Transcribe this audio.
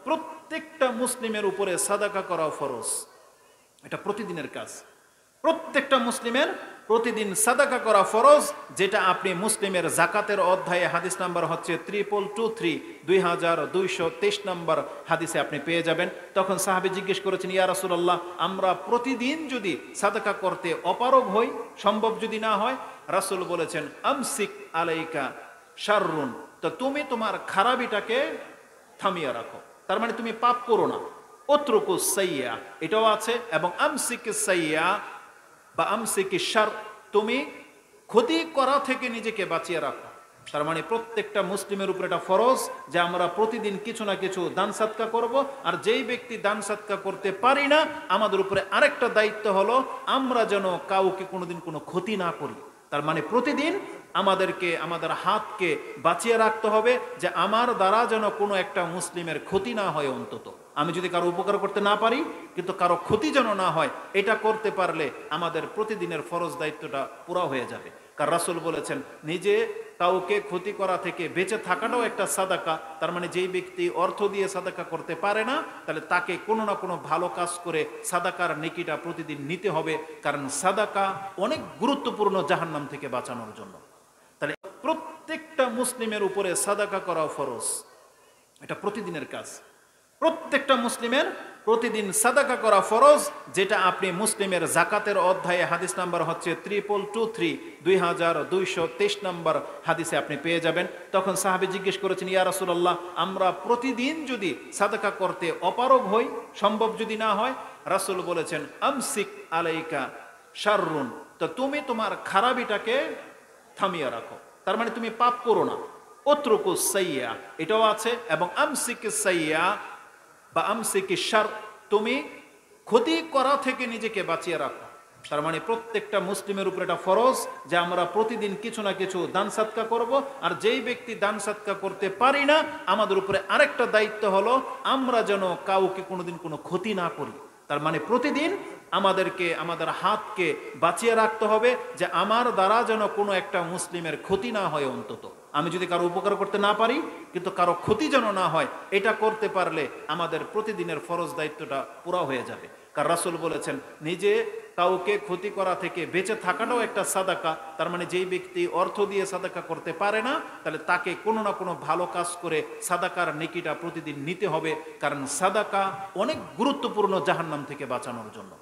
প্রত্যেকটা মুসলিমের উপরে সাদাকা করা ফরজ, এটা প্রতিদিনের কাজ। প্রত্যেকটা মুসলিমের প্রতিদিন সাদাকা করা ফরজ, যেটা আপনি মুসলিমের জাকাতের অধ্যায়ে হাদিস নাম্বার হচ্ছে 3223 2223 নম্বর হাদিসে আপনি পেয়ে যাবেন। তখন সাহাবী জিজ্ঞেস করেছেন, ইয়া রাসূলুল্লাহ, আমরা প্রতিদিন যদি সাদাকা করতে অপারগ হই, সম্ভব যদি না হয়, রাসূল বলেছেন আমসিক আলাইকা শাররুন, তো তুমি তোমার খারাপিটাকে থামিয়ে রাখো, তার মানে তুমি পাপ করো না। উতরুকুস সাইয়্যা এটাও আছে, এবং আমসিকিস সাইয়্যা বা আমসিকিস শার, তুমি ক্ষতি করা থেকে নিজেকে বাঁচিয়ে রাখো। তার মানে প্রত্যেকটা মুসলিমের উপর এটা ফরজ যে আমরা প্রতিদিন কিছু না কিছু দান সাদকা করব। আর যেই ব্যক্তি দান সাদকা করতে পারি না, আমাদের উপরে আরেকটা দায়িত্ব হলো আমরা যেন কাউকে কোনোদিন কোনো ক্ষতি না করি। তার মানে প্রতিদিন আমাদেরকে আমাদের হাতকে বাঁচিয়ে রাখতে হবে যে আমার দ্বারা যেন কোনো একটা মুসলিমের ক্ষতি না হয়। অন্তত আমি যদি কারো উপকার করতে না পারি, কিন্তু কারো ক্ষতি যেন না হয়, এটা করতে পারলে আমাদের প্রতিদিনের ফরজ দায়িত্বটা পুরা হয়ে যাবে। কারণ রাসূল বলেছেন, নিজে কাউকে ক্ষতি করা থেকে বেঁচে থাকাটাও একটা সাদাকা। তার মানে যেই ব্যক্তি অর্থ দিয়ে সাদাকা করতে পারে না, তাহলে তাকে কোনো না কোনো ভালো কাজ করে সাদাকার নেকিটা প্রতিদিন নিতে হবে। কারণ সাদাকা অনেক গুরুত্বপূর্ণ জাহান্নাম থেকে বাঁচানোর জন্য। তাহলে প্রত্যেকটা মুসলিমের উপরে সাদাকা করা ফরজ, এটা প্রতিদিনের কাজ। প্রত্যেকটা মুসলিমের প্রতিদিন সাদাকা করা ফরজ, যেটা আপনি মুসলিমের জাকাতের অধ্যায়ে হাদিস নাম্বার হচ্ছে 3223 2223 নম্বর হাদিসে আপনি পেয়ে যাবেন। তখন সাহাবী জিজ্ঞেস করেছেন, ইয়া রাসূলুল্লাহ, আমরা প্রতিদিন যদি সাদাকা করতে অপারগ হই, সম্ভব যদি না হয়, রাসূল বলেছেন আমসিক আলাইকা শাররুন, তো তুমি তোমার খারাপিটাকে থামিয়ে রাখো, তার মানে তুমি পাপ করো না। উতরুকুস সাইয়্যা এটাও আছে, এবং আমসিকিস সাইয়্যা বা আমসিকিস শার, তুমি ক্ষতি করা থেকে নিজেকে বাঁচিয়ে রাখো। তার মানে প্রত্যেকটা মুসলিমের উপর এটা ফরজ যে আমরা প্রতিদিন কিছু না কিছু দান সাদকা করব। আর যেই ব্যক্তি দান সাদকা করতে পারি না, আমাদের উপরে আরেকটা দায়িত্ব হলো আমরা যেন কাউকে কোনোদিন কোনো ক্ষতি না করি। তার মানে প্রতিদিন আমাদেরকে আমাদের হাতকে বাঁচিয়ে রাখতে হবে যে আমার দ্বারা যেন কোনো একটা মুসলিমের ক্ষতি না হয়। অন্তত আমি যদি কারো উপকার করতে না পারি, কিন্তু কারো ক্ষতি যেন না হয়, এটা করতে পারলে আমাদের প্রতিদিনের ফরজ দায়িত্বটা পুরা হয়ে যাবে। কারণ রাসূল বলেছেন, নিজে কাউকে ক্ষতি করা থেকে বেঁচে থাকাটাও একটা সাদাকা। তার মানে যেই ব্যক্তি অর্থ দিয়ে সাদাকা করতে পারে না, তাহলে তাকে কোনো না কোনো ভালো কাজ করে সাদাকার নেকিটা প্রতিদিন নিতে হবে। কারণ সাদাকা অনেক গুরুত্বপূর্ণ জাহান্নাম থেকে বাঁচানোর জন্য।